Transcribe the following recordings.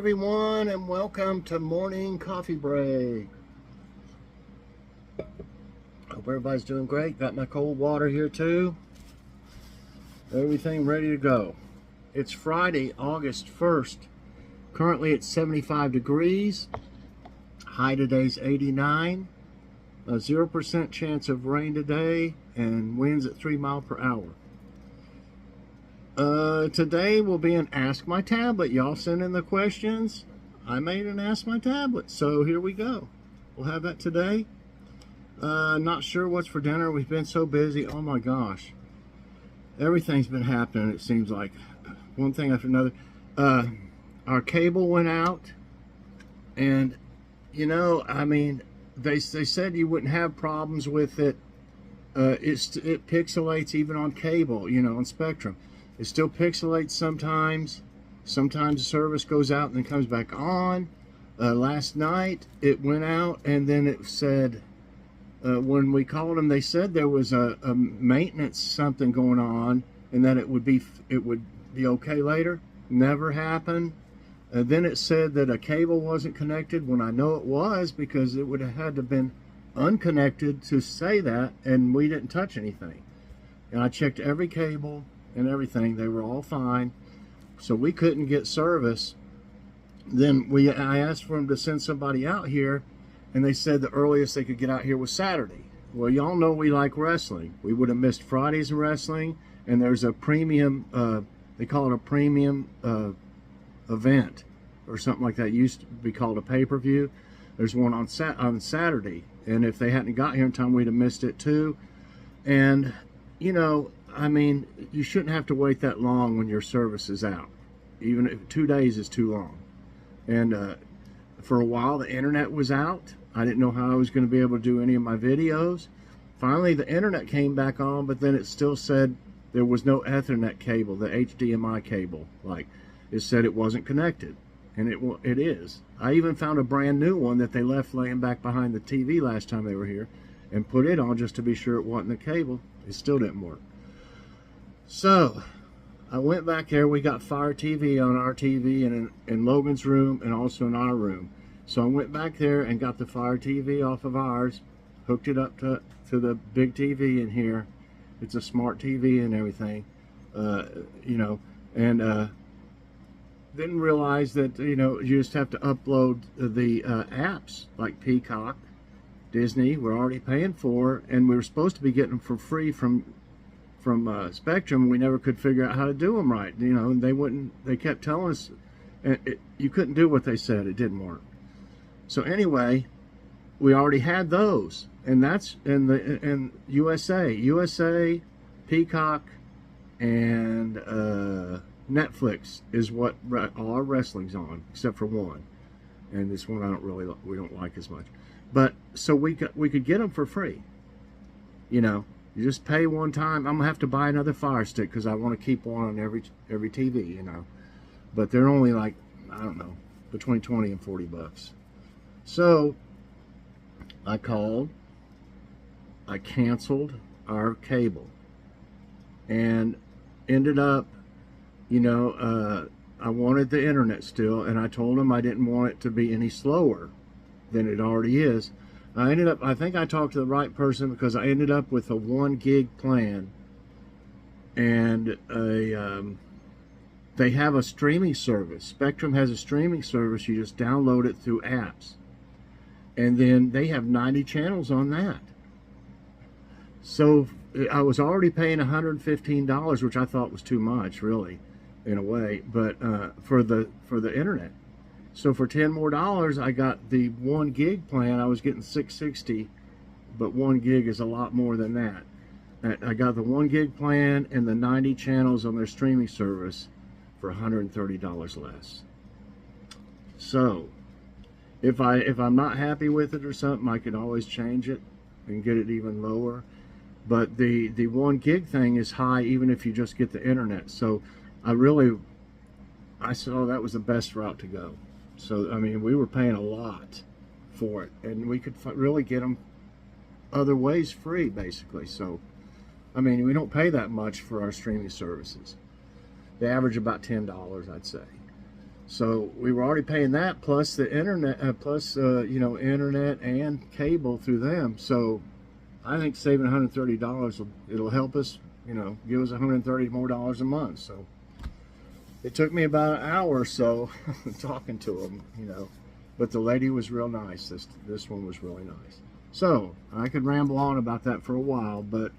everyone, and welcome to morning coffee break. Hope everybody's doing great. Got my cold water here too. Everything ready to go. It's Friday, August 1st. Currently it's 75 degrees. High today's 89. A 0% chance of rain today, and winds at 3 miles per hour. Today will be an Ask My Tablet. Y'all send in the questions. I made an Ask My Tablet, so here we go. We'll have that today. Not sure what's for dinner. We've been so busy. Oh my gosh. Everything's been happening, it seems like. One thing after another. Our cable went out, and you know, I mean, they said you wouldn't have problems with it. It pixelates even on cable, you know, on Spectrum. It still pixelates sometimes. Sometimes the service goes out and then comes back on. Last night it went out, and then it said, when we called them, they said there was a maintenance something going on, and that it would be okay later. Never happened. Then it said that a cable wasn't connected, when I know it was, because it would have had to have been unconnected to say that, and we didn't touch anything. And I checked every cable and everything. They were all fine, so we couldn't get service. Then I asked for them to send somebody out here, and they said the earliest they could get out here was Saturday. Well, y'all know we like wrestling. We would have missed Friday's wrestling, and there's a premium, they call it a premium event or something like that. It used to be called a pay-per-view. There's one on Saturday, and if they hadn't got here in time, we'd have missed it too. And you know, I mean, you shouldn't have to wait that long when your service is out. Even if 2 days is too long. And for a while the internet was out. I didn't know how I was going to be able to do any of my videos. Finally the internet came back on, but then it still said there was no Ethernet cable, the HDMI cable. Like, it said it wasn't connected, and it is. I even found a brand new one that they left laying back behind the TV last time they were here, and put it on just to be sure it wasn't the cable. It still didn't work. So I went back there. We got Fire TV on our TV and in Logan's room, and also in our room. So I went back there and got the Fire TV off of ours, hooked it up to the big TV in here. It's a smart TV and everything, you know, and didn't realize that, you know, you just have to upload the apps like Peacock, Disney. We're already paying for, and we were supposed to be getting them for free from Spectrum. We never could figure out how to do them right, you know, and they kept telling us you couldn't do what they said. It didn't work. So anyway, we already had those, and that's in USA, Peacock, and Netflix is what all our wrestling's on, except for one, and this one we don't like as much. But so we could get them for free, you know. You just pay one time. I'm gonna have to buy another Fire Stick because I want to keep one on every TV, you know. But they're only like, I don't know, between 20 and 40 bucks. So I called. I canceled our cable, and ended up, you know, I wanted the internet still, and I told them I didn't want it to be any slower than it already is. I think I talked to the right person, because I ended up with a 1 gig plan, and they have a streaming service. Spectrum has a streaming service. You just download it through apps, and then they have 90 channels on that. So I was already paying $115, which I thought was too much, really, in a way, but for the internet. So for $10 more, I got the 1 gig plan. I was getting $660, but 1 gig is a lot more than that. I got the 1 gig plan and the 90 channels on their streaming service for $130 less. So if I'm not happy with it or something, I could always change it and get it even lower. But the 1 gig thing is high even if you just get the internet. So I saw that was the best route to go. So, I mean, we were paying a lot for it, and we could really get them other ways free, basically. So, I mean, we don't pay that much for our streaming services. They average about $10, I'd say. So we were already paying that plus the internet, internet and cable through them. So I think saving $130 it'll help us, give us $130 more a month. So it took me about an hour or so talking to them, but the lady was real nice. This one was really nice. So I could ramble on about that for a while, but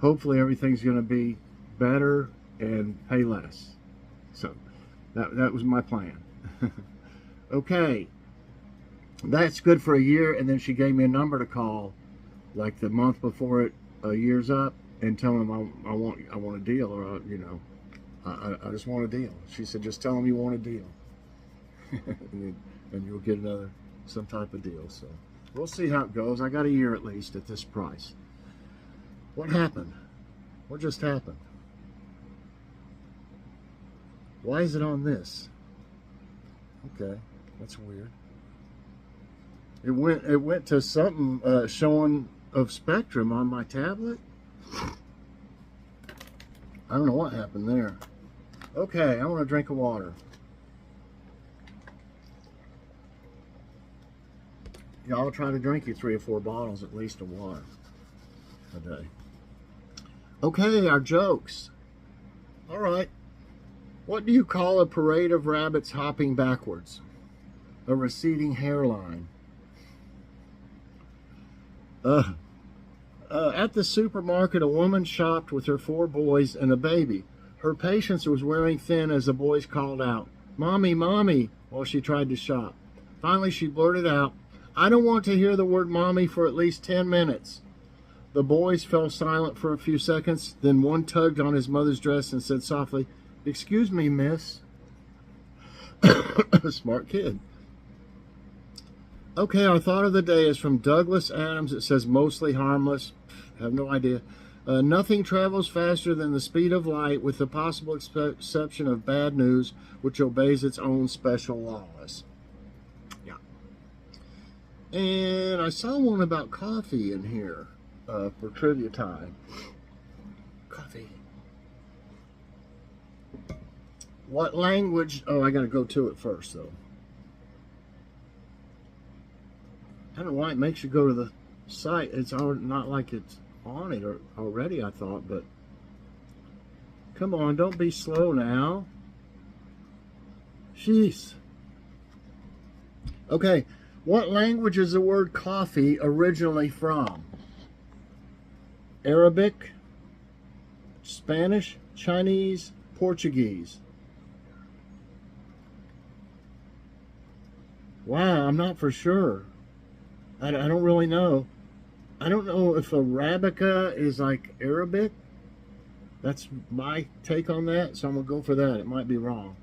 hopefully everything's going to be better and pay less. So that was my plan. Okay, that's good for a year, and then she gave me a number to call like the month before a year's up and tell them I want a deal, or I just want a deal. She said, just tell them you want a deal. and you'll get some type of deal. So we'll see how it goes. I got a year at least at this price. What happened? What just happened? Why is it on this? Okay, that's weird. It went to something showing of spectrum on my tablet. I don't know what happened there. Okay, I want a drink of water. Y'all try to drink you 3 or 4 bottles at least of water a day. Okay, our jokes. All right. What do you call a parade of rabbits hopping backwards? A receding hairline. At the supermarket, a woman shopped with her 4 boys and a baby. Her patience was wearing thin as the boys called out, "Mommy, Mommy," while she tried to shop. Finally, she blurted out, "I don't want to hear the word mommy for at least 10 minutes. The boys fell silent for a few seconds. Then one tugged on his mother's dress and said softly, "Excuse me, miss." Smart kid. Okay, our thought of the day is from Douglas Adams. It says mostly harmless. Have no idea. Nothing travels faster than the speed of light, with the possible exception of bad news, which obeys its own special laws. Yeah. And I saw one about coffee in here for trivia time. Coffee. What language? Oh, I got to go to it first, though. I don't know why it makes you go to the site. It's not like it's on it already, I thought, but come on, don't be slow now. Jeez. Okay, what language is the word coffee originally from? Arabic, Spanish, Chinese, Portuguese. Wow, I'm not for sure. I don't really know. I don't know if Arabica is like Arabic. That's my take on that, so I'm going to go for that. It might be wrong.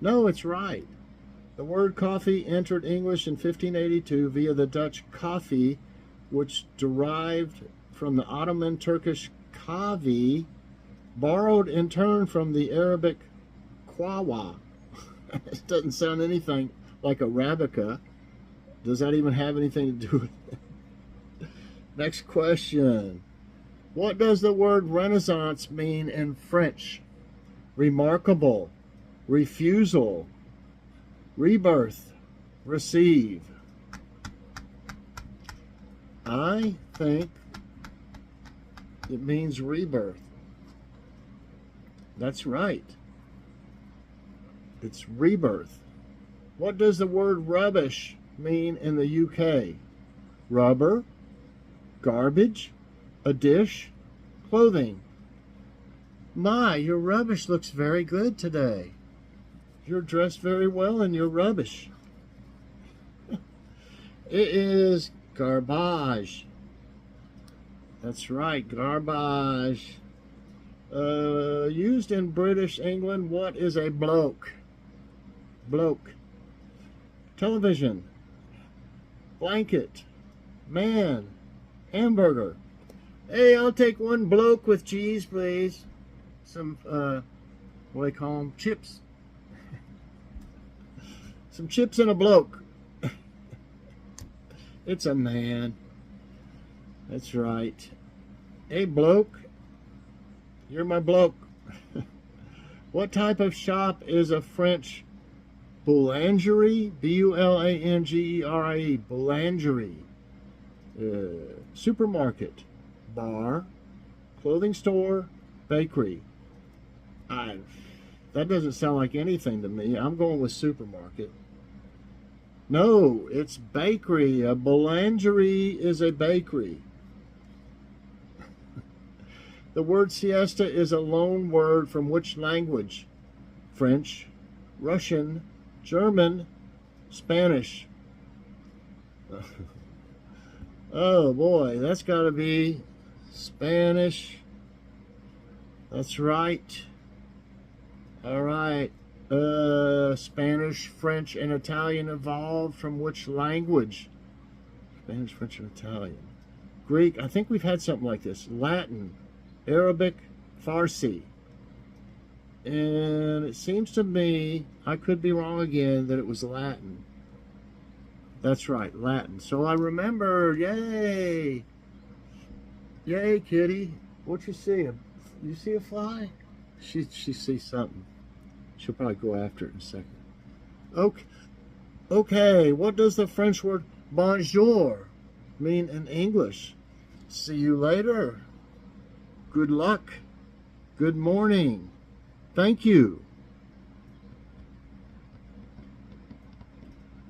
No, it's right. The word coffee entered English in 1582 via the Dutch koffie, which derived from the Ottoman Turkish kahve, borrowed in turn from the Arabic qawa. It doesn't sound anything like Arabica. Does that even have anything to do with it? Next question. What does the word Renaissance mean in French? Remarkable, refusal, rebirth, receive. I think it means rebirth. That's right. It's rebirth. What does the word rubbish mean in the UK? Rubber, garbage, a dish, clothing. My, your rubbish looks very good today. You're dressed very well in your rubbish. It is garbage. That's right, garbage. Used in British England, what is a bloke? Bloke. Television. Blanket. Man. Hamburger. Hey, I'll take one bloke with cheese, please. Some, what do they call them? Chips. Some chips and a bloke. It's a man. That's right. Hey, bloke. You're my bloke. What type of shop is a French Boulangerie, B-U-L-A-N-G-E-R-I-E, Boulangerie. Supermarket, bar, clothing store, bakery. That doesn't sound like anything to me. I'm going with supermarket. No, it's bakery. A boulangerie is a bakery. The word siesta is a loan word from which language? French, Russian, German, Spanish. Oh boy, that's got to be Spanish. That's right. All right. Spanish, French, and Italian evolved from which language? Spanish, French, and Italian. Greek, I think we've had something like this. Latin, Arabic, Farsi. And it seems to me, I could be wrong again, that it was Latin. That's right, Latin. So I remember, yay! Yay, kitty. What you see? You see a fly? She sees something. She'll probably go after it in a second. Okay, what does the French word bonjour mean in English? See you later. Good luck. Good morning. Thank you.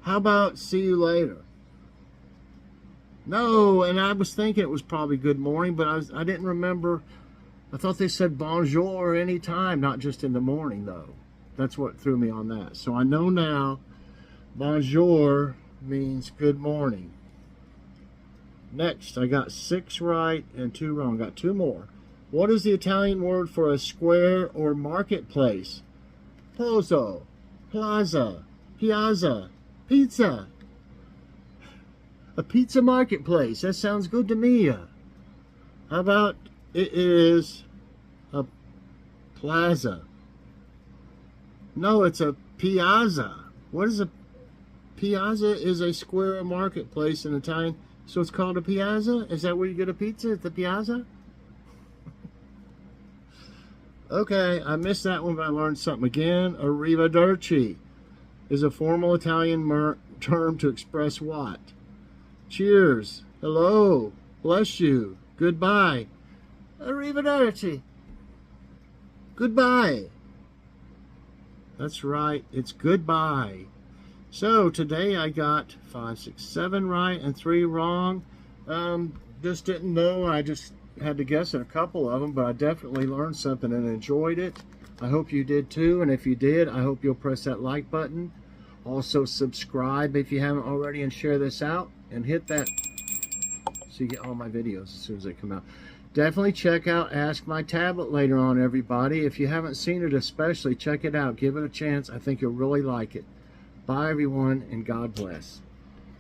How about see you later? No, and I was thinking it was probably good morning, but I didn't remember. I thought they said bonjour any time, not just in the morning, though. That's what threw me on that. So I know now bonjour means good morning. Next, I got 6 right and 2 wrong. Got 2 more. What is the Italian word for a square or marketplace? Pozzo, plaza, piazza, pizza. A pizza marketplace. That sounds good to me. How about it is a plaza? No, it's a piazza. What is a piazza? Is a square or marketplace in Italian. So it's called a piazza? Is that where you get a pizza? At the piazza? Okay, I missed that one, but I learned something again. Arrivederci is a formal Italian term to express what? Cheers. Hello. Bless you. Goodbye. Arrivederci. Goodbye. That's right. It's goodbye. So today I got 5, 6, 7 right and 3 wrong. Just didn't know. I just had to guess at a couple of them, but I definitely learned something and enjoyed it. I hope you did too. And if you did, I hope you'll press that like button. Also subscribe if you haven't already, and share this out and hit that so you get all my videos as soon as they come out. Definitely check out Ask My Tablet later on, everybody. If you haven't seen it especially, check it out. Give it a chance. I think you'll really like it. Bye, everyone, and God bless.